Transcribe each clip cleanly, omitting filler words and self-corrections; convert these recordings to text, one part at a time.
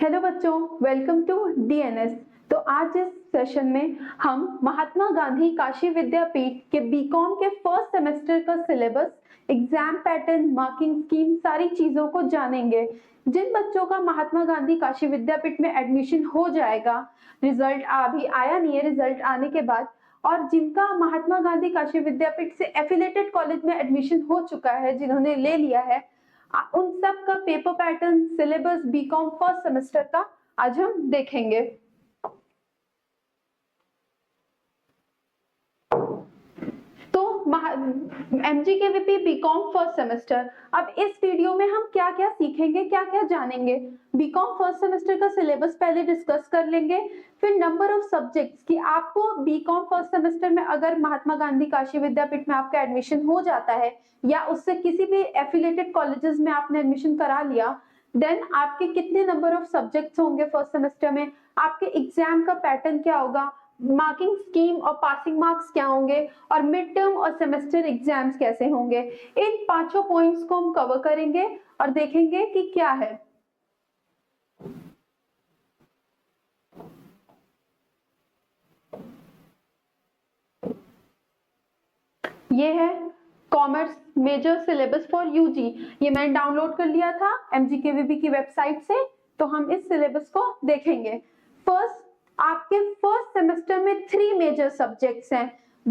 Hello बच्चों, welcome to DNS. तो आज इस सेशन में हम महात्मा गांधी काशी विद्यापीठ के बीकॉम के फर्स्ट सेमेस्टर का syllabus, exam pattern, marking scheme, सारी चीजों को जानेंगे। जिन बच्चों का महात्मा गांधी काशी विद्यापीठ में एडमिशन हो जाएगा, रिजल्ट अभी आया नहीं है, रिजल्ट आने के बाद, और जिनका महात्मा गांधी काशी विद्यापीठ से एफिलेटेड कॉलेज में एडमिशन हो चुका है, जिन्होंने ले लिया है, उन सब का paper pattern, syllabus BCom first semester का आज हम देखेंगे। तो एमजीकेवीपी बीकॉम फर्स्ट सेमेस्टर, अब इस वीडियो में हम क्या क्या सीखेंगे, क्या क्या जानेंगे। बीकॉम फर्स्ट सेमेस्टर का सिलेबस पहले डिस्कस कर लेंगे, फिर नंबर ऑफ सब्जेक्ट्स कि आपको बीकॉम फर्स्ट सेमेस्टर में अगर महात्मा गांधी काशी विद्यापीठ में आपका एडमिशन हो जाता है या उससे किसी भी एफिलिएटेड कॉलेजेस में आपने एडमिशन करा लिया, देन आपके कितने नंबर ऑफ सब्जेक्ट्स होंगे फर्स्ट सेमेस्टर में, आपके एग्जाम का पैटर्न क्या होगा, मार्किंग स्कीम और पासिंग मार्क्स क्या होंगे, और मिड टर्म और सेमेस्टर एग्जाम्स कैसे होंगे। इन पांचों पॉइंट्स को हम कवर करेंगे और देखेंगे कि क्या है। ये है commerce major syllabus for UG. ये मैंने डाउनलोड कर लिया था एमजीकेवीबी की वेबसाइट से, तो हम इस सिलेबस को देखेंगे। फर्स्ट, आपके फर्स्ट सेमेस्टर में 3 मेजर सब्जेक्ट्स हैं।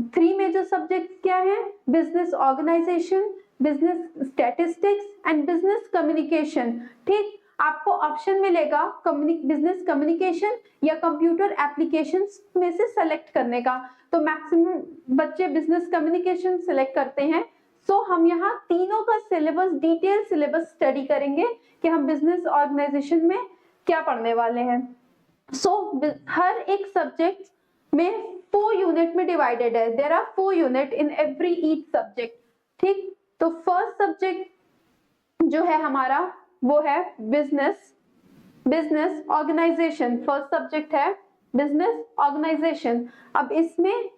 3 मेजर सब्जेक्ट्स क्या हैं? Business organisation, business statistics and business communication. ठीक, आपको ऑप्शन मिलेगा बिजनेस कम्युनिकेशन या कंप्यूटर एप्लीकेशंस में से सेलेक्ट करने का, तो मैक्सिमम बच्चे बिजनेस कम्युनिकेशन सिलेक्ट करते हैं। सो हम यहाँ तीनों का सिलेबस, डिटेल सिलेबस स्टडी करेंगे कि हम बिजनेस ऑर्गेनाइजेशन में क्या पढ़ने वाले हैं। हर एक सब्जेक्ट में 4 यूनिट में डिवाइडेड है। There are 4 unit in every each subject. ठीक, तो फर्स्ट सब्जेक्ट जो है हमारा वो है बिजनेस ऑर्गेनाइजेशन। फर्स्ट सब्जेक्ट है बिजनेस ऑर्गेनाइजेशन। अब इसमें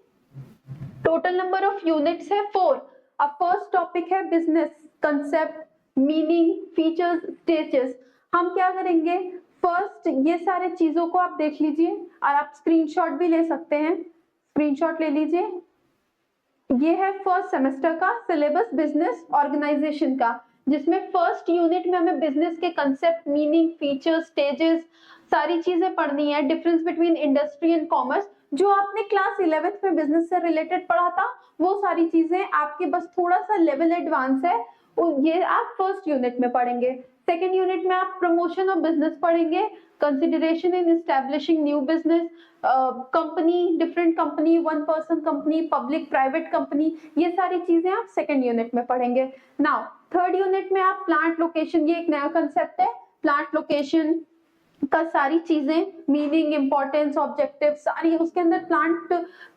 टोटल नंबर ऑफ यूनिट्स है 4। अब फर्स्ट टॉपिक है business concept, meaning, features, stages. हम क्या करेंगे, फर्स्ट ये सारे चीजों को आप देख लीजिए और आप स्क्रीनशॉट भी ले सकते हैं। स्क्रीनशॉट ले लीजिए। ये है फर्स्ट सेमेस्टर का सिलेबस बिजनेस ऑर्गेनाइजेशन का, जिसमें फर्स्ट यूनिट में हमें बिजनेस के कंसेप्ट, मीनिंग, फीचर्स, स्टेजेस, सारी चीजें पढ़नी है। Difference between industry and commerce, जो आपने क्लास 11th में बिजनेस से रिलेटेड पढ़ा था, वो सारी चीजें आपके बस थोड़ा सा लेवल एडवांस है, ये आप फर्स्ट यूनिट में पढ़ेंगे। सेकेंड यूनिट में आप प्रमोशन ऑफ बिजनेस पढ़ेंगे, consideration in establishing new business, company, different company, one person company, public private company, ये सारी चीजें आप सेकेंड यूनिट में पढ़ेंगे। नाउ थर्ड यूनिट में आप प्लांट लोकेशन, ये एक नया कंसेप्ट है, प्लांट लोकेशन का सारी चीजें, मीनिंग, इंपॉर्टेंस, ऑब्जेक्टिव, सारी उसके अंदर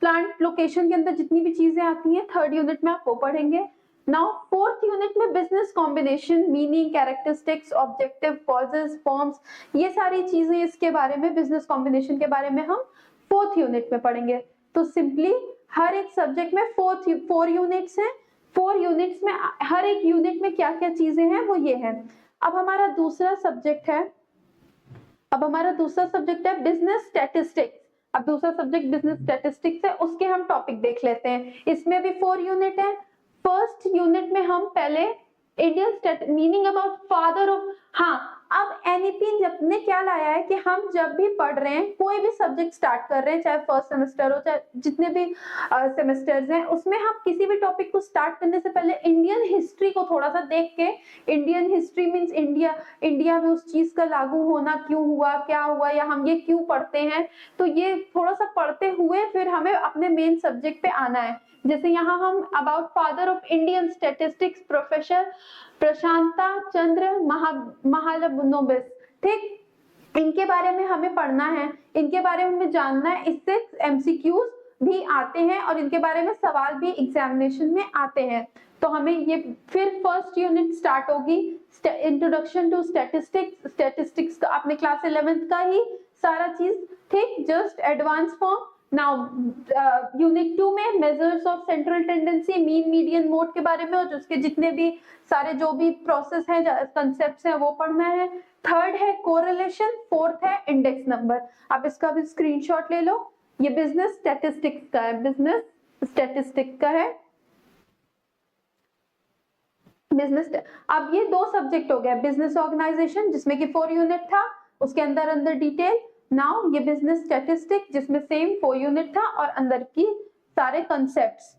प्लांट लोकेशन के अंदर जितनी भी चीजें आती हैं थर्ड यूनिट में आप वो पढ़ेंगे। नाउ फोर्थ यूनिट में business combination, meaning, characteristics, objective, causes, forms, ये सारी चीजें इसके बारे में, बिजनेस कॉम्बिनेशन के बारे में हम फोर्थ यूनिट में पढ़ेंगे। तो सिंपली हर एक सब्जेक्ट में 4 यूनिट्स हैं। 4 यूनिट्स में हर एक यूनिट में क्या क्या चीजें हैं वो ये है। अब हमारा दूसरा सब्जेक्ट है बिजनेस स्टैटिस्टिक्स। अब दूसरा सब्जेक्ट बिजनेस स्टैटिस्टिक्स है, उसके हम टॉपिक देख लेते हैं। इसमें भी 4 यूनिट है। फर्स्ट यूनिट में हम पहले Indian meaning about father of, हाँ, अब एनईपी ने क्या लाया है कि हम जब भी पढ़ रहे हैं, कोई भी सब्जेक्ट स्टार्ट कर रहे हैं, चाहे फर्स्ट सेमेस्टर हो, चाहे जितने भी सेमेस्टर्स हैं, उसमें हम किसी भी टॉपिक को स्टार्ट करने से पहले इंडियन हिस्ट्री को थोड़ा सा देख के, इंडियन हिस्ट्री मींस इंडिया में उस चीज का लागू होना क्यों हुआ, क्या हुआ, या हम ये क्यों पढ़ते हैं, तो ये थोड़ा सा पढ़ते हुए फिर हमें अपने मेन सब्जेक्ट पे आना है। जैसे यहाँ हम about father of Indian statistics professor Prasanta Chandra Mahalanobis, ठीक, इनके बारे में हमें पढ़ना है, इनके बारे में हमें जानना है। इससे एमसीक्यूज भी आते हैं और इनके बारे में सवाल भी एग्जामिनेशन में आते हैं। तो हमें ये फिर फर्स्ट यूनिट स्टार्ट होगी, इंट्रोडक्शन टू स्टैटिस्टिक्स का आपने क्लास 11th का ही सारा चीज, ठीक, just advance form. Now unit 2 में measures of central tendency, mean, median, mode के बारे में, और उसके जितने भी सारे जो भी प्रोसेस है, कंसेप्ट्स हैं, वो पढ़ना है। थर्ड है कोरिलेशन ऑर्गेनाइजेशन, फोर्थ है इंडेक्स नंबर। आप इसका भी स्क्रीनशॉट ले लो। ये बिजनेस स्टैटिस्टिक्स का है, बिजनेस स्टैटिस्टिक्स का है बिजनेस। अब ये दो सब्जेक्ट हो गया, बिजनेस ऑर्गेनाइजेशन जिसमें कि 4 यूनिट था, उसके अंदर अंदर डिटेल। नाउ ये बिजनेस स्टैटिस्टिक्स जिसमें सेम 4 यूनिट था और अंदर की सारे कॉन्सेप्ट्स।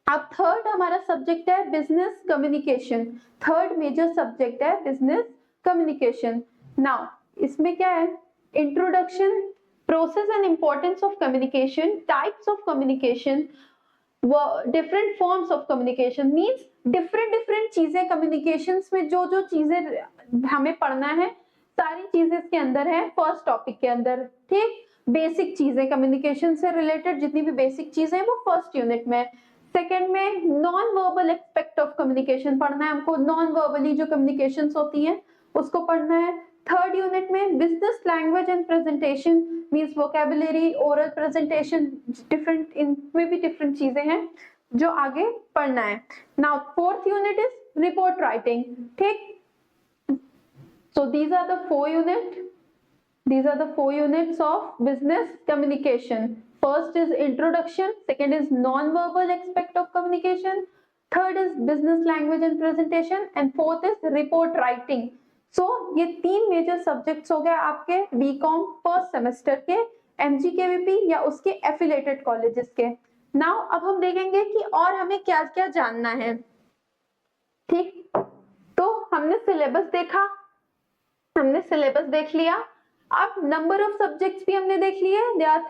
अब थर्ड हमारा सब्जेक्ट है business communication, third major subject है बिजनेस कम्युनिकेशन। नाउ इसमें क्या है, introduction, process and importance of communication, types of communication, different forms of communication, means different different चीजें कम्युनिकेशंस में, जो जो चीजें हमें पढ़ना है सारी चीजें इसके अंदर है फर्स्ट टॉपिक के अंदर। ठीक, बेसिक चीजें कम्युनिकेशन से रिलेटेड जितनी भी बेसिक चीजें हैं वो फर्स्ट यूनिट में। सेकंड में non verbal aspect of communication पढ़ना है हमको, नॉन वर्बली जो कम्युनिकेशंस होती हैं उसको पढ़ना है। थर्ड यूनिट में business language and presentation, means vocabulary, oral presentation, different, इनमें भी डिफरेंट चीजें हैं जो आगे पढ़ना है। Now fourth unit is report writing. ठीक, so these are the four units of business communication. First is introduction, second is non-verbal aspect of communication, third is business language and presentation, and fourth is report writing. So ये तीन major subjects हो गए आपके BCom first semester के एमजीकेवीपी या उसके affiliated colleges के। Now अब हम देखेंगे कि और हमें क्या क्या जानना है। ठीक, तो हमने सिलेबस देखा, हमने सिलेबस देख लिया। अब नंबर ऑफ सब्जेक्ट्स भी हमने देख लिए, there are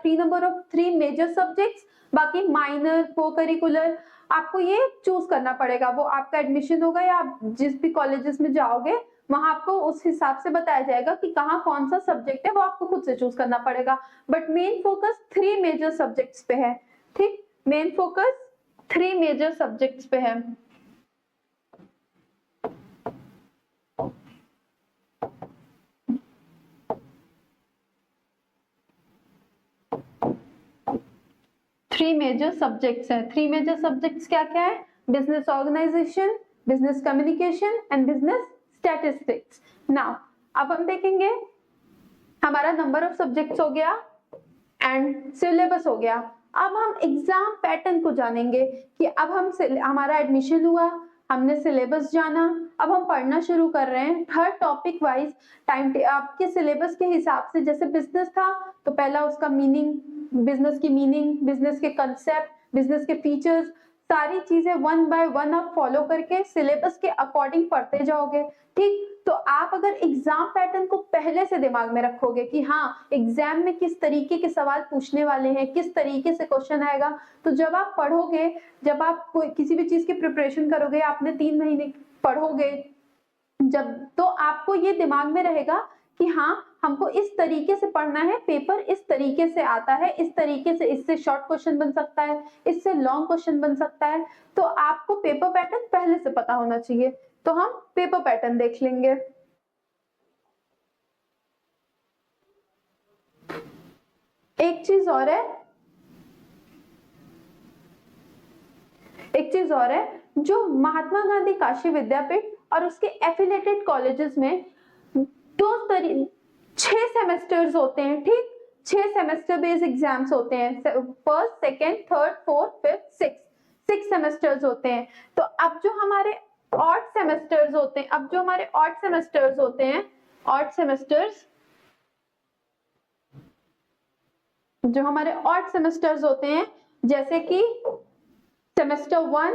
three major subjects, बाकी माइनर को करिकुलर आपको ये चूज करना पड़ेगा। वो आपका एडमिशन होगा या आप जिस भी कॉलेजेस में जाओगे वहां आपको उस हिसाब से बताया जाएगा कि कहाँ कौन सा सब्जेक्ट है, वो आपको खुद से चूज करना पड़ेगा। But main focus 3 major subjects पे है। ठीक, मेन फोकस 3 मेजर सब्जेक्ट्स पे है। थ्री मेजर सब्जेक्ट्स हैं। थ्री मेजर सब्जेक्ट्स क्या क्या है, business organisation, business communication and business statistics. Now अब हम देखेंगे, हमारा नंबर ऑफ सब्जेक्ट्स हो गया एंड सिलेबस हो गया। अब हम एग्जाम पैटर्न को जानेंगे कि अब हमारा एडमिशन हुआ, हमने सिलेबस जाना, अब हम पढ़ना शुरू कर रहे हैं हर टॉपिक वाइज टाइम आपके सिलेबस के हिसाब से। जैसे बिजनेस था तो पहला उसका मीनिंग, बिजनेस की मीनिंग, बिजनेस के कंसेप्ट, बिजनेस के फीचर्स, सारी चीजें वन बाय वन आप फॉलो करके सिलेबस के अकॉर्डिंग पढ़ते जाओगे। ठीक, तो आप अगर एग्जाम पैटर्न को पहले से दिमाग में रखोगे कि हाँ एग्जाम में किस तरीके के सवाल पूछने वाले हैं, किस तरीके से क्वेश्चन आएगा, तो जब आप पढ़ोगे, जब आप कोई किसी भी चीज की प्रिपरेशन करोगे, आपने 3 महीने पढ़ोगे जब, तो आपको ये दिमाग में रहेगा कि हाँ हमको इस तरीके से पढ़ना है, पेपर इस तरीके से आता है, इस तरीके से इससे शॉर्ट क्वेश्चन बन सकता है, इससे लॉन्ग क्वेश्चन बन सकता है। तो आपको पेपर पैटर्न पहले से पता होना चाहिए। तो हम पेपर पैटर्न देख लेंगे। एक चीज और है, जो महात्मा गांधी काशी विद्यापीठ और उसके एफिलिएटेड कॉलेजेस में 6 सेमेस्टर्स होते हैं। ठीक, 6 सेमेस्टर बेस्ड एग्जाम्स होते हैं, first, second, third, fourth, fifth, six, 6 semesters होते हैं। तो अब जो हमारे ऑड सेमेस्टर्स होते हैं, जो हमारे ऑड सेमेस्टर्स होते हैं, जैसे कि semester 1,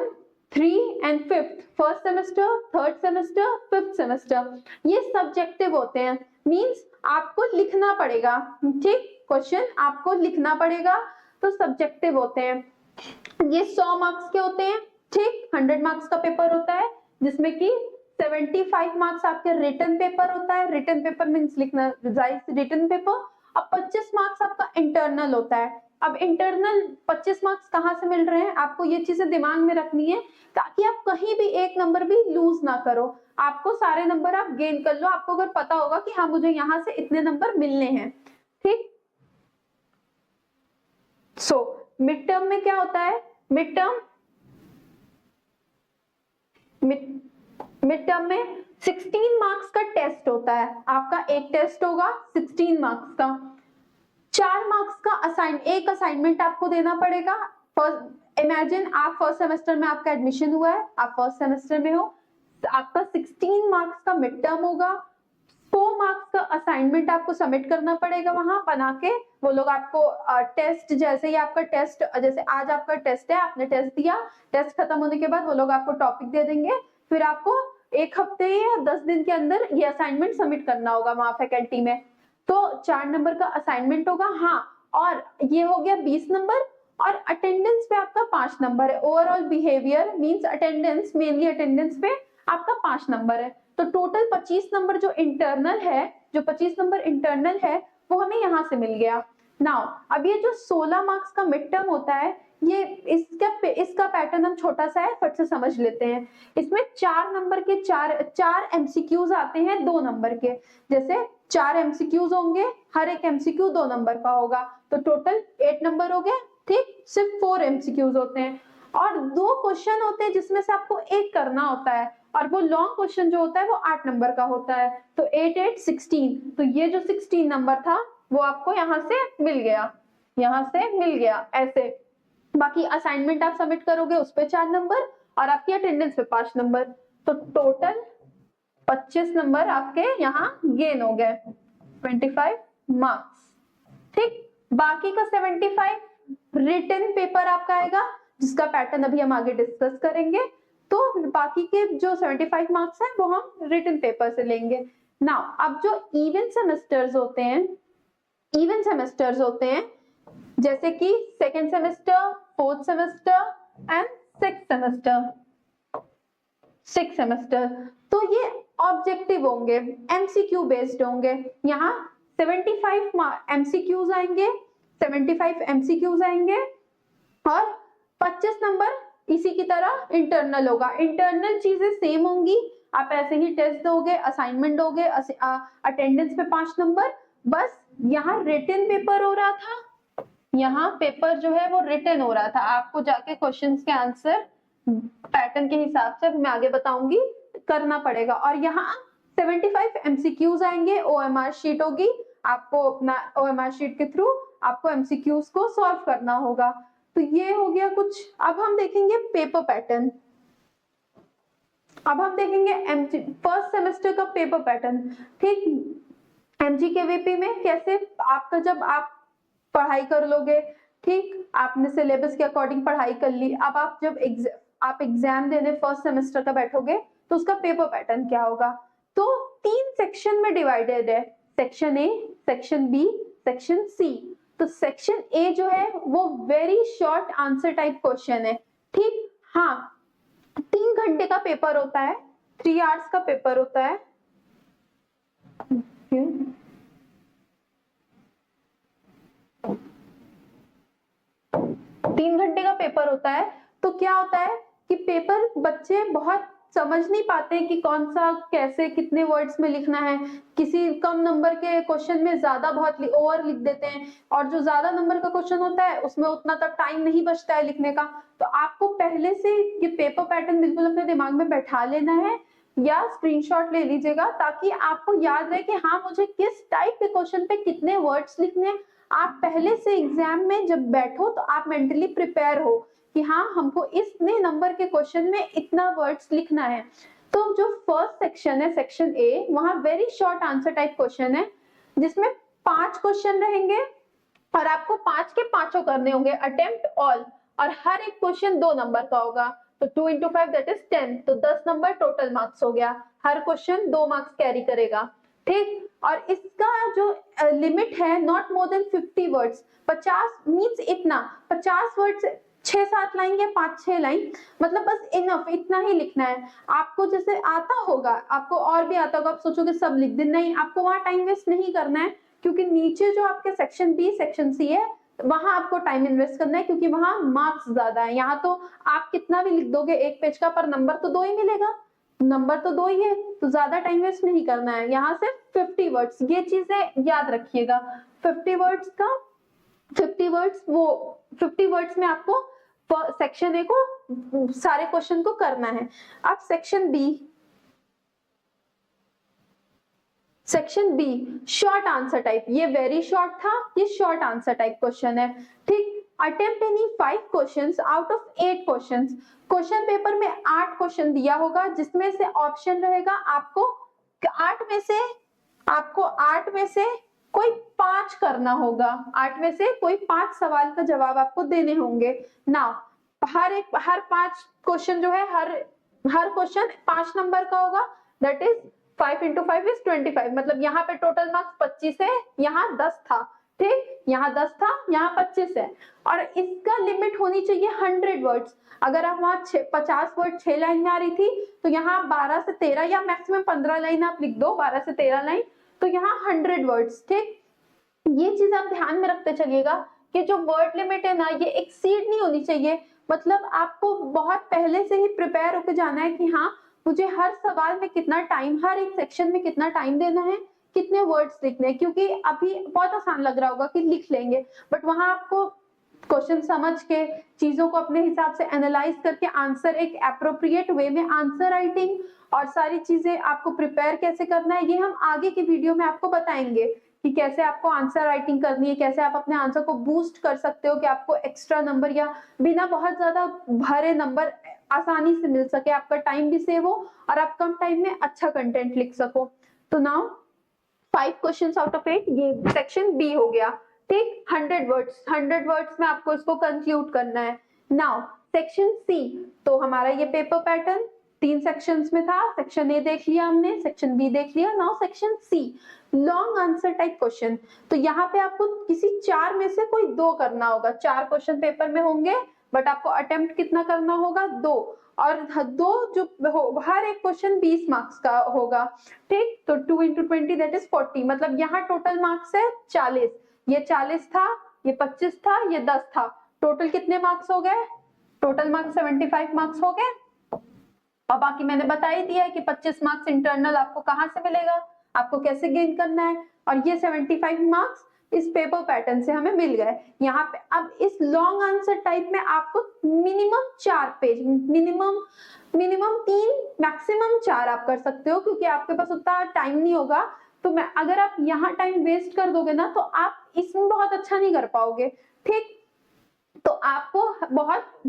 3 and 5th, first semester, third semester, 5th semester, ये सब्जेक्टिव होते हैं, मींस आपको लिखना पड़ेगा। ठीक, क्वेश्चन आपको लिखना पड़ेगा, तो सब्जेक्टिव होते हैं। ये 100 मार्क्स के होते हैं। ठीक, 100 मार्क्स का पेपर होता है जिसमें कि 75 मार्क्स आपके रिटन पेपर होता है। रिटन पेपर मींस लिखना, रिटन पेपर। अब 25 मार्क्स आपका इंटरनल होता है। अब इंटरनल 25 मार्क्स कहाँ से मिल रहे हैं, आपको ये चीजें दिमाग में रखनी है ताकि आप कहीं भी एक नंबर भी लूज ना करो, आपको सारे नंबर आप गेन कर लो। आपको अगर पता होगा कि हाँ मुझे यहाँ से इतने नंबर मिलने हैं। ठीक, सो मिड टर्म में क्या होता है, मिड टर्म में 16 मार्क्स का टेस्ट होता है आपका, एक टेस्ट होगा 16 मार्क्स का। 4 मार्क्स का एक असाइनमेंट आपको देना पड़ेगा। इमेजिन आप फर्स्ट सेमेस्टर में आपका एडमिशन हुआ है, आप फर्स्ट सेमेस्टर में हो, आपका 16 मार्क्स का मिड टर्म होगा, 4 मार्क्स का असाइनमेंट आपको सबमिट करना पड़ेगा वहां बना के। वो लोग आपको टेस्ट, जैसे ही आपका टेस्ट, जैसे आज आपका टेस्ट है, आपने टेस्ट दिया, टेस्ट खत्म होने के बाद वो लोग आपको टॉपिक दे देंगे, फिर आपको 1 हफ्ते या 10 दिन के अंदर ये असाइनमेंट सबमिट करना होगा वहां फैकल्टी में। तो 4 नंबर का असाइनमेंट होगा। हाँ, और ये हो गया 20 नंबर, और अटेंडेंस पे आपका 5 नंबर है। Overall behaviour means attendance, mainly attendance पे आपका 5 नंबर है। तो टोटल 25 नंबर जो इंटरनल है, जो 25 नंबर इंटरनल है वो हमें यहाँ से मिल गया। नाउ अब ये जो 16 मार्क्स का मिड टर्म होता है, ये इसका पैटर्न हम छोटा सा है, फट से समझ लेते हैं। इसमें 4 नंबर के 4 एमसीक्यूज आते हैं 2 नंबर के। जैसे 4 एमसीक्यूज होंगे, हर एक एमसीक्यू 2 नंबर का होगा, तो टोटल 8 नंबर हो गए। ठीक, सिर्फ 4 एमसीक्यूज होते हैं, और 2 क्वेश्चन होते हैं जिसमें से आपको एक करना होता है, और वो लॉन्ग क्वेश्चन जो होता है वो 8 नंबर का होता है। तो 8 8 16, तो ये जो 16 नंबर था वो आपको यहाँ से मिल गया, यहाँ से मिल गया ऐसे। बाकी असाइनमेंट आप सबमिट करोगे उस पे 4 नंबर, और आपकी अटेंडेंस पे 5 नंबर, तो टोटल 25 नंबर आपके यहाँ गेन हो गए, 25 मार्क्स। ठीक, बाकी का 75 रिटन पेपर आपका आएगा, जिसका पैटर्न अभी हम आगे डिस्कस करेंगे। तो बाकी के जो 75 मार्क्स हैं वो हम रिटन पेपर से लेंगे। नाउ अब जो इवन सेमेस्टर्स होते हैं, इवन सेमेस्टर्स होते हैं जैसे कि second semester, fourth semester and six semester, तो ये ऑब्जेक्टिव होंगे, एमसीक्यू बेस्ड होंगे। यहाँ 75 एमसीक्यूज आएंगे, 75 एमसीक्यूज आएंगे, और 25 नंबर इसी की तरह इंटरनल होगा। इंटरनल चीजें सेम होंगी, आप ऐसे ही टेस्ट दोगे, असाइनमेंट दोगे, अटेंडेंस पे 5 नंबर। बस यहाँ रिटन पेपर हो रहा था, यहाँ पेपर जो है वो रिटन हो रहा था, आपको जाके क्वेश्चंस के आंसर पैटर्न के हिसाब से मैं आगे बताऊंगी करना पड़ेगा। और यहाँ 75 एमसीक्यूज आएंगे, ओएमआर शीट होगी, आपको अपना ओएमआर शीट के थ्रू आपको एमसीक्यूज को सॉल्व करना होगा। तो ये हो गया कुछ। अब हम देखेंगे पेपर पैटर्न, अब हम देखेंगे फर्स्ट सेमेस्टर का पेपर पैटर्न। ठीक, एमजीकेवीपी में कैसे आपका, जब आप पढ़ाई कर लोगे, ठीक, आपने सिलेबस के अकॉर्डिंग पढ़ाई कर ली, अब आप जब आप एग्जाम देने फर्स्ट सेमेस्टर का बैठोगे तो उसका पेपर पैटर्न क्या होगा। तो 3 सेक्शन में डिवाइडेड है, section A, section B, section C. तो सेक्शन ए जो है वो very short answer type question है। ठीक, हाँ, 3 घंटे का पेपर होता है, 3 आवर्स का पेपर होता है। 3 घंटे का पेपर होता है। तो क्या होता है कि पेपर बच्चे बहुत समझ नहीं पाते कि कौन सा कैसे कितने वर्ड्स में लिखना है। किसी कम नंबर के क्वेश्चन में ज्यादा बहुत ओवर लिख देते हैं, और जो ज्यादा नंबर का क्वेश्चन होता है उसमें उतना तक टाइम नहीं बचता है लिखने का। तो आपको पहले से ये पेपर पैटर्न बिल्कुल अपने दिमाग में बैठा लेना है, या स्क्रीनशॉट ले लीजिएगा, ताकि आपको याद रहे कि हाँ मुझे किस टाइप के क्वेश्चन पे कितने वर्ड्स लिखने हैं। आप पहले से एग्जाम में जब बैठो तो आप मेंटली प्रिपेयर हो कि हाँ हमको इतने नंबर के क्वेश्चन में इतना वर्ड्स लिखना है। तो जो फर्स्ट सेक्शन है, सेक्शन ए, वहां very short answer type question है, जिसमें 5 क्वेश्चन रहेंगे, और आपको 5 के 5 करने होंगे, अटेम्प्ट ऑल, और हर एक क्वेश्चन 2 नंबर का होगा। तो 2 into 5 दैट इज 10, तो 10 नंबर टोटल मार्क्स हो गया। हर क्वेश्चन 2 मार्क्स कैरी करेगा। ठीक, और इसका जो लिमिट है not more than 50 words. 50 means इतना, 50 वर्ड्स 6-7 लाइन या 5-6 लाइन, मतलब बस इनफ, इतना ही लिखना है। आपको जैसे आता होगा, आपको और भी आता होगा, आप सोचोगे सब लिख दें, नहीं, आपको वहां टाइम वेस्ट नहीं करना है, क्योंकि नीचे जो आपके सेक्शन बी, सेक्शन सी है, वहां आपको टाइम इन्वेस्ट करना है, क्योंकि वहां मार्क्स ज्यादा है। यहाँ तो आप कितना भी लिख दोगे एक पेज का, पर नंबर तो 2 ही मिलेगा, नंबर तो 2 ही है, तो ज्यादा टाइम वेस्ट नहीं करना है। यहाँ से 50 वर्ड्स, ये चीजें याद रखिएगा। 50 वर्ड्स का 50 वर्ड्स, वो 50 वर्ड्स में आपको सेक्शन ए को सारे क्वेश्चन को करना है। अब section B, section B short answer type, ये वेरी शॉर्ट था, ये शॉर्ट आंसर टाइप क्वेश्चन है। ठीक, attempt any 5 questions out of 8 questions. Question paper में 8 क्वेश्चन दिया होगा, जिसमें से ऑप्शन रहेगा आपको 8 में से कोई 5 करना होगा, 8 में से कोई 5 सवाल का जवाब आपको देने होंगे ना। हर 5 क्वेश्चन जो है, हर क्वेश्चन 5 नंबर का होगा, दैट इज 5 into 5 is 25, मतलब यहाँ पे टोटल मार्क्स 25 है, यहाँ 10 था। ठीक, यहाँ 10 था, यहाँ 25 है, और इसका लिमिट होनी चाहिए 100 वर्ड्स। अगर आप वहां 50 वर्ड 6 लाइन में आ रही थी, तो यहाँ 12 से 13 या मैक्सिमम 15 लाइन आप लिख दो, 12 से 13 लाइन, तो यहाँ 100 वर्ड्स। ठीक, ये चीज आप ध्यान में रखते चलिएगा कि जो वर्ड लिमिट है ना, ये एक्सीड नहीं होनी चाहिए। मतलब आपको बहुत पहले से ही प्रिपेयर होकर जाना है कि हाँ, मुझे हर सवाल में कितना टाइम, हर एक सेक्शन में कितना टाइम देना है, कितने वर्ड्स लिखने हैं। क्योंकि अभी बहुत आसान लग रहा होगा कि लिख लेंगे, बट वहां आपको क्वेश्चन समझ के, चीजों को अपने हिसाब से एनालाइज करके आंसर एक एप्रोप्रिएट वे में, आंसर राइटिंग और सारी चीजें आपको प्रिपेयर कैसे करना है, ये हम आगे की वीडियो में आपको बताएंगे कि कैसे आपको आंसर राइटिंग करनी है, कैसे आप अपने आंसर को बूस्ट कर सकते हो कि आपको एक्स्ट्रा नंबर या बिना बहुत ज्यादा भरे नंबर आसानी से मिल सके, आपका टाइम भी सेव हो और आप कम टाइम में अच्छा कंटेंट लिख सको। तो नाउ 5 क्वेश्चंस आउट ऑफ 8, ये सेक्शन बी हो गया। ठीक, 100 वर्ड्स में आपको इसको कंक्लूड करना है। नाउ सेक्शन सी, तो हमारा ये पेपर पैटर्न 3 सेक्शंस में था। सेक्शन ए देख लिया हमने, सेक्शन बी देख लिया, now section C long answer type question. तो यहाँ पे आपको किसी 4 में से कोई 2 करना होगा। 4 क्वेश्चन पेपर में होंगे, बट आपको अटेम्प्ट कितना करना होगा, 2, और 2 जो हर एक क्वेश्चन 20 मार्क्स का होगा। ठीक, तो 2 into 20 दैट इज 40, मतलब यहाँ टोटल मार्क्स है 40। ये 40 था, ये 25 था, ये 10 था, टोटल कितने मार्क्स हो गए, टोटल मार्क्स 75 मार्क्स हो गए। और बाकी मैंने बता ही दिया है कि 25 मार्क्स इंटरनल आपको कहाँ से मिलेगा, आपको कैसे गेन करना है, और ये 75 मार्क्स इस पेपर पैटर्न से हमें मिल गए। यहाँ पे अब इस लॉन्ग आंसर टाइप में आपको मिनिमम 4 पेज, मिनिमम 3, मैक्सिमम 4 आप कर सकते हो, क्योंकि आपके पास उतना टाइम नहीं होगा। तो मैं अगर आप यहाँ टाइम वेस्ट कर दोगे ना, तो आप इसमें बहुत अच्छा नहीं कर पाओगे। ठीक, तो आपको बहुत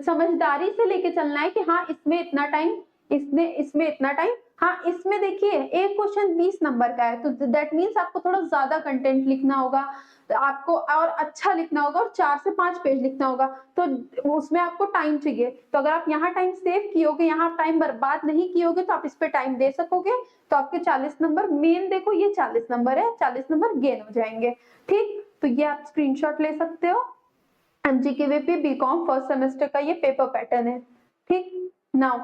समझदारी से लेके चलना है कि हाँ, इसमें इतना टाइम, इसमें इतना टाइम। हाँ, इसमें देखिए एक क्वेश्चन 20 नंबर का है, तो दैट मीन्स आपको थोड़ा ज्यादा कंटेंट लिखना होगा, तो आपको और अच्छा लिखना होगा, और 4 से 5 पेज लिखना होगा, तो उसमें आपको टाइम चाहिए। तो अगर आप यहाँ टाइम सेव कियोगे, यहाँ टाइम बर्बाद नहीं कियोगे, तो आप इस पे टाइम दे सकोगे, तो आपके 40 नंबर मेन, देखो ये 40 नंबर है, 40 नंबर गेन हो जाएंगे। ठीक, तो ये आप स्क्रीनशॉट ले सकते हो। एमजीकेवीपी बीकॉम फर्स्ट सेमेस्टर का ये पेपर पैटर्न है। ठीक, नाउ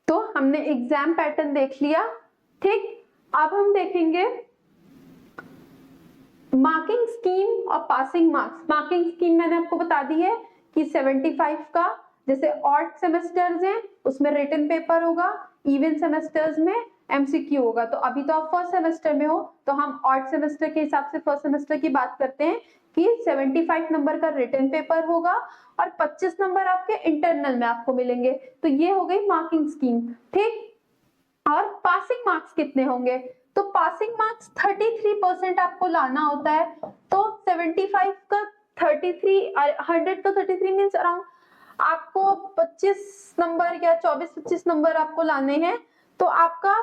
तो हमने एग्जाम पैटर्न देख लिया। ठीक, अब हम देखेंगे मार्किंग स्कीम और पासिंग मार्क्स। मार्किंग स्कीम मैंने आपको बता दी है कि 75 का, जैसे ऑड सेमेस्टर्स हैं उसमें रिटन पेपर होगा, इवन सेमेस्टर्स में एमसीक्यू होगा। तो अभी तो आप फर्स्ट सेमेस्टर में हो, तो हम ऑड सेमेस्टर के हिसाब से फर्स्ट सेमेस्टर की बात करते हैं कि 75 नंबर का रिटन पेपर होगा और 25 नंबर आपके इंटरनल में आपको मिलेंगे। तो ये हो गई मार्किंग स्कीम। ठीक, और पासिंग मार्क्स कितने होंगे, तो पासिंग मार्क्स 33% आपको लाना होता है। तो 75 का 33, 100 का 33 मींस अराउंड आपको 25 नंबर या 24-25 नंबर आपको लाने हैं। तो आपका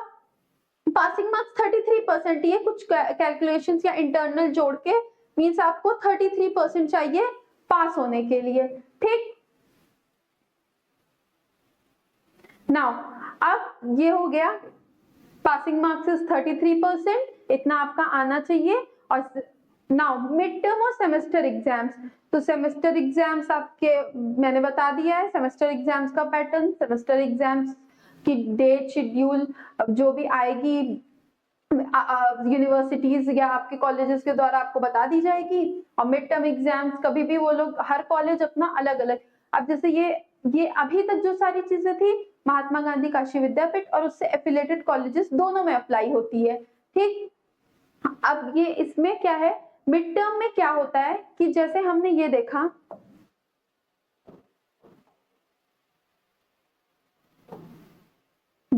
पासिंग मार्क्स 33% ही है, कुछ कैलकुलेशंस या इंटरनल जोड़ के मींस आपको 33% चाहिए पास होने के लिए। ठीक, नाउ अब ये हो गया पासिंग मार्क्स इज 33%, इतना आपका आना चाहिए। और नाउ मिड टर्म और सेमेस्टर एग्जाम्स, तो सेमेस्टर एग्जाम्स आपके मैंने बता दिया है, सेमेस्टर एग्जाम्स का पैटर्न, सेमेस्टर एग्जाम्स की डेट शेड्यूल जो भी आएगी यूनिवर्सिटीज या आपके कॉलेजेस के द्वारा आपको बता दी जाएगी। और मिड टर्म एग्जाम्स कभी भी वो लोग, हर कॉलेज अपना अलग अलग, अब जैसे ये अभी तक जो सारी चीजें थी महात्मा गांधी काशी विद्यापीठ और उससे एफिलेटेड कॉलेजेस दोनों में अप्लाई होती है। ठीक, अब ये इसमें क्या है, मिड टर्म में क्या होता है कि जैसे हमने ये देखा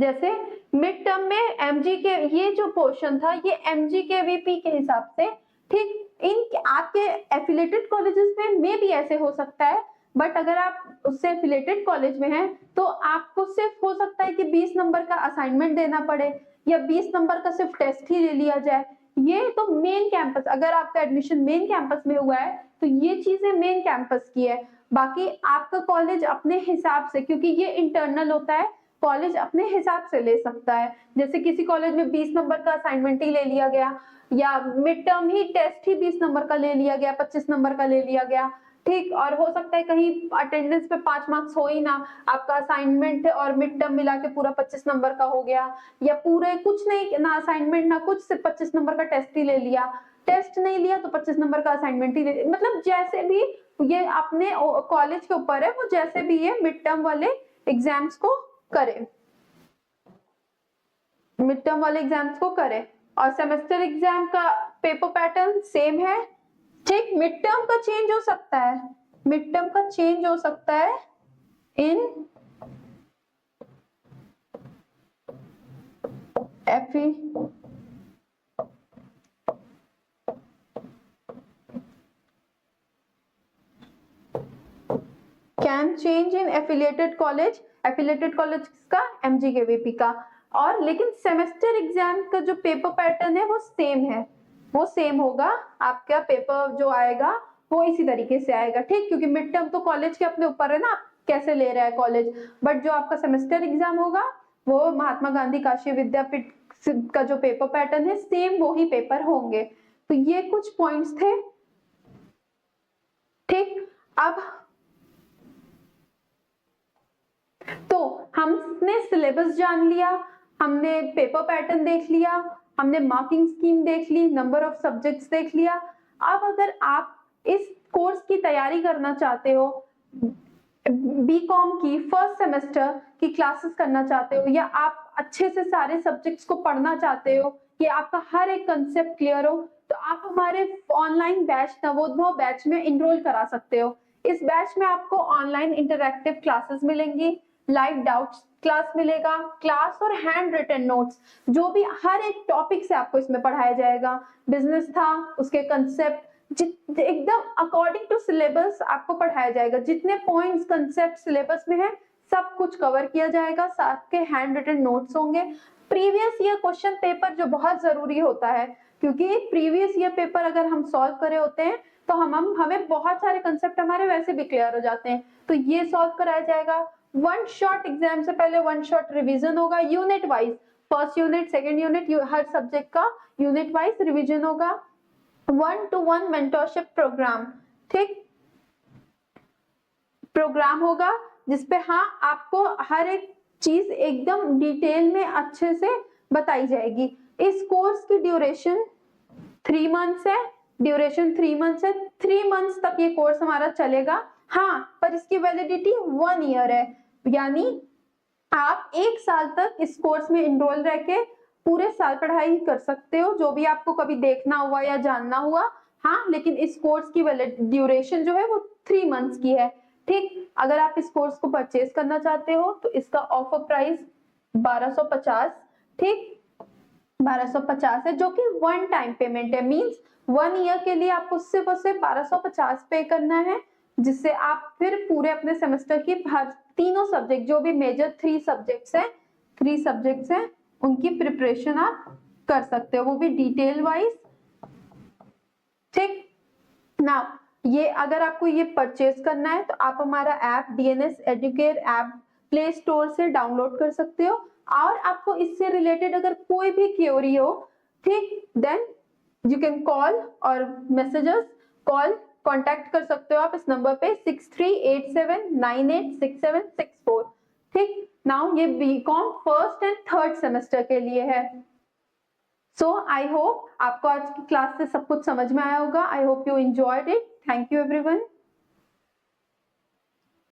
जैसे मिड टर्म में एमजी के ये जो पोर्शन था ये एमजी के वीपी के हिसाब से, ठीक, इन आपके एफिलेटेड कॉलेजेस में मे भी ऐसे हो सकता है, बट अगर आप उससे एफिलेटेड कॉलेज में हैं तो आपको सिर्फ हो सकता है कि 20 नंबर का असाइनमेंट देना पड़े या 20 नंबर का सिर्फ टेस्ट ही ले लिया जाए। ये तो मेन कैंपस, अगर आपका एडमिशन मेन कैंपस में हुआ है तो ये चीजें मेन कैंपस की है। बाकी आपका कॉलेज अपने हिसाब से, क्योंकि ये इंटरनल होता है, कॉलेज अपने हिसाब से ले सकता है। जैसे किसी कॉलेज में 20 नंबर का असाइनमेंट ही ले लिया गया, या मिड टर्म ही टेस्ट ही 20 नंबर का ले लिया गया, 25 नंबर का ले लिया गया, ठीक। और हो सकता है कहीं अटेंडेंस पे 5 मार्क्स हो ही ना, आपका असाइनमेंट और मिड टर्म मिला के पूरा 25 नंबर का हो गया, या पूरे कुछ नहीं ना असाइनमेंट ना कुछ, सिर्फ 25 नंबर का टेस्ट ही ले लिया, टेस्ट नहीं लिया तो 25 नंबर का असाइनमेंट ही ले लिया। मतलब जैसे भी ये अपने कॉलेज के ऊपर है, वो जैसे भी ये मिड टर्म वाले एग्जाम्स को करे, मिड टर्म वाले एग्जाम्स को करे। और सेमेस्टर एग्जाम का पेपर पैटर्न सेम है, ठीक। मिड टर्म का चेंज हो सकता है, मिड टर्म का चेंज हो सकता है in can change in affiliated college, affiliated college का एमजी के वीपी का, और लेकिन सेमेस्टर एग्जाम का जो पेपर पैटर्न है वो सेम है, वो सेम होगा, आपका पेपर जो आएगा वो इसी तरीके से आएगा, ठीक। क्योंकि मिड टर्म तो कॉलेज के अपने ऊपर है ना, आप कैसे ले रहा है कॉलेज, बट जो आपका सेमेस्टर एग्जाम होगा वो महात्मा गांधी काशी विद्यापीठ का जो पेपर पैटर्न है सेम वो ही पेपर होंगे। तो ये कुछ पॉइंट्स थे, ठीक। अब तो हमने सिलेबस जान लिया, हमने पेपर पैटर्न देख लिया, हमने मार्किंग स्कीम देख ली, नंबर ऑफ सब्जेक्ट्स देख लिया। अब अगर आप इस कोर्स की तैयारी करना चाहते हो, बीकॉम की फर्स्ट सेमेस्टर की क्लासेस करना चाहते हो, या आप अच्छे से सारे सब्जेक्ट्स को पढ़ना चाहते हो कि आपका हर एक कंसेप्ट क्लियर हो, तो आप हमारे ऑनलाइन बैच नवोदय बैच में इनरोल करा सकते हो। इस बैच में आपको ऑनलाइन इंटरैक्टिव क्लासेस मिलेंगी, लाइव डाउट्स क्लास मिलेगा, क्लास और हैंड रिटन नोट्स, जो भी हर एक टॉपिक से आपको इसमें पढ़ाया जाएगा। बिजनेस था, उसके कंसेप्ट एकदम अकॉर्डिंग टू सिलेबस आपको पढ़ाया जाएगा, जितने पॉइंट्स कंसेप्ट सिलेबस में है सब कुछ कवर किया जाएगा, साथ के हैंड रिटन नोट्स होंगे। प्रीवियस ईयर क्वेश्चन पेपर जो बहुत जरूरी होता है, क्योंकि प्रीवियस ईयर पेपर अगर हम सॉल्व करे होते हैं तो हमें बहुत सारे कंसेप्ट हमारे वैसे भी क्लियर हो जाते हैं, तो ये सॉल्व कराया जाएगा। वन शॉट एग्जाम से पहले वन शॉट रिवीजन होगा, unit wise, first unit second unit हर सब्जेक्ट का यूनिट वाइज रिवीजन होगा। 1-to-1 मेंटरशिप प्रोग्राम, ठीक, प्रोग्राम होगा जिसपे हाँ आपको हर एक चीज एकदम डिटेल में अच्छे से बताई जाएगी। इस कोर्स की ड्यूरेशन 3 मंथ्स है, ड्यूरेशन 3 मंथ्स है, 3 मंथ्स तक ये कोर्स हमारा चलेगा। हाँ, पर इसकी वैलिडिटी 1 ईयर है, यानी आप 1 साल तक इस कोर्स में इनरोल रह के पूरे साल पढ़ाई कर सकते हो, जो भी आपको कभी देखना हुआ या जानना हुआ। हाँ, लेकिन इस कोर्स की ड्यूरेशन जो है वो 3 मंथ्स की है, ठीक। अगर आप इस कोर्स को परचेज करना चाहते हो तो इसका ऑफर प्राइस 1250, ठीक, 1250 है, जो कि 1 टाइम पेमेंट है, मींस 1 ईयर के लिए आपको सिर्फ और सिर्फ 1250 पे करना है, जिससे आप फिर पूरे अपने सेमेस्टर की हर तीनों सब्जेक्ट, जो भी मेजर 3 सब्जेक्ट्स हैं उनकी प्रिपरेशन आप कर सकते हो, वो भी डिटेल वाइज, ठीक ना। ये अगर आपको ये परचेज करना है तो आप हमारा app DNS Educare app play store से डाउनलोड कर सकते हो, और आपको इससे रिलेटेड अगर कोई भी क्वेरी हो, ठीक, देन यू कैन कॉल और मैसेजेस कॉल कांटेक्ट कर सकते हो आप इस नंबर पे 6387986764, ठीक। नाउ ये BCom first and third semester के लिए है। सो आई होप आपको आज की क्लास से सब कुछ समझ में आया होगा। I hope you enjoyed it. Thank you everyone.